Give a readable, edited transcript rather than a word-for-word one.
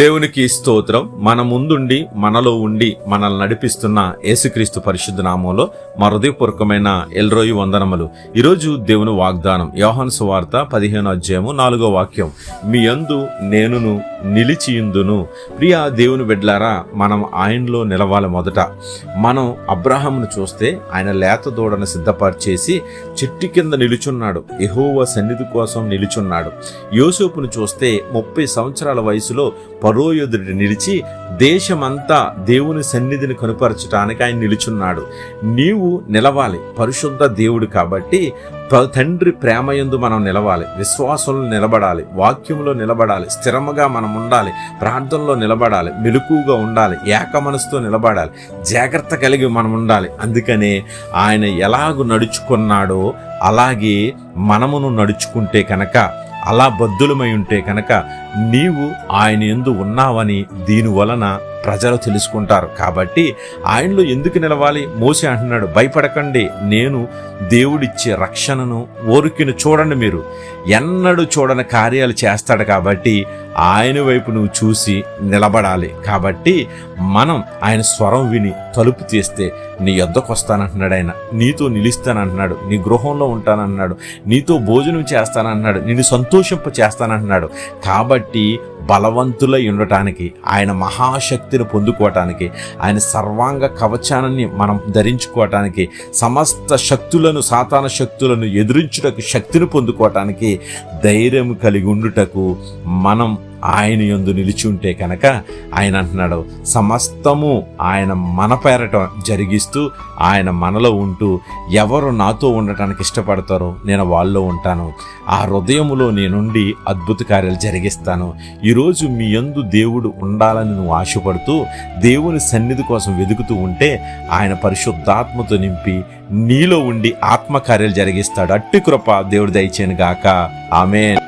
దేవునికి స్తోత్రం. మన ముందుండి మనలో ఉండి మనల్ని నడిపిస్తున్న యేసుక్రీస్తు పరిశుద్ధ నామంలో మా హృదయపూర్వకమైన ఎల్రోయి వందనములు. ఈరోజు దేవుని వాగ్దానం యోహాను సువార్త 15:4 మీ యందు నేనును నిలిచియుందును. ప్రియ దేవుని బిడ్డలారా, మనం ఆయనలో నిలవాలి. మొదట మనం అబ్రాహామును చూస్తే ఆయన లేత దూడను సిద్ధపరిచేసి చెట్టు కింద నిలుచున్నాడు, యెహోవా సన్నిధి కోసం నిలుచున్నాడు. యోసేపును చూస్తే 30 సంవత్సరాల వయసులో ఫరో ఎదుట నిలిచి దేశమంతా దేవుని సన్నిధిని కనుపరచడానికి ఆయన నిలుచున్నాడు. నీవు నిలవాలి. పరిశుద్ధ దేవుడు కాబట్టి తండ్రి ప్రేమయందు మనం నిలవాలి, విశ్వాసంలో నిలబడాలి, వాక్యంలో నిలబడాలి, స్థిరముగా మనం ఉండాలి, ప్రార్థనలో నిలబడాలి, మెలకుగా ఉండాలి, ఏక మనసుతో నిలబడాలి, జాగ్రత్త కలిగి మనం ఉండాలి. అందుకనే ఆయన ఎలాగూ నడుచుకున్నాడో అలాగే మనమును నడుచుకుంటే కనుక, అలా బద్దులమై ఉంటే కనుక నీవు ఆయన యందు ఉన్నావని దీని వలన ప్రజలు తెలుసుకుంటారు. కాబట్టి ఆయనలో ఎందుకు నిలవాలి? మోసే అంటున్నాడు, భయపడకండి, నేను దేవుడిచ్చే రక్షణను ఓరికిని చూడండి. మీరు ఎన్నడూ చూడని కార్యాలు చేస్తాడు కాబట్టి ఆయన వైపు నువ్వు చూసి నిలబడాలి. కాబట్టి మనం ఆయన స్వరం విని తలుపు తీస్తే నీ యొద్దకు వస్తానంటున్నాడు. ఆయన నీతో నిలుస్తానంటున్నాడు, నీ గృహంలో ఉంటానంటున్నాడు, నీతో భోజనం చేస్తానంటున్నాడు, నిన్ను సంతోషింప చేస్తానంటున్నాడు. కాబట్టి బలవంతులై ఉండటానికి, ఆయన మహాశక్తిని పొందుకోవటానికి, ఆయన సర్వాంగ కవచాన్ని మనం ధరించుకోవటానికి, సమస్త శక్తులను, సాతాన శక్తులను ఎదురించుటకు శక్తిని పొందుకోవటానికి, ధైర్యం కలిగి ఉండుటకు మనం ఆయన యందు నిలిచి ఉంటే కనుక ఆయన అంటున్నాడు, సమస్తము ఆయన మన పేరట జరిగిస్తూ ఆయన మనలో ఉంటూ ఎవరు నాతో ఉండటానికి ఇష్టపడతారో నేను వాళ్ళలో ఉంటాను, ఆ హృదయములో నేనుండి అద్భుత కార్యాలు జరిగిస్తాను. ఈరోజు మీ యందు దేవుడు ఉండాలని నువ్వు ఆశపడుతూ దేవుని సన్నిధి కోసం వెతుకుతూ ఉంటే ఆయన పరిశుద్ధాత్మతో నింపి నీలో ఉండి ఆత్మకార్యాలు జరిగిస్తాడు. అట్టి కృప దేవుడు దయచేయను గాక. ఆమేన్.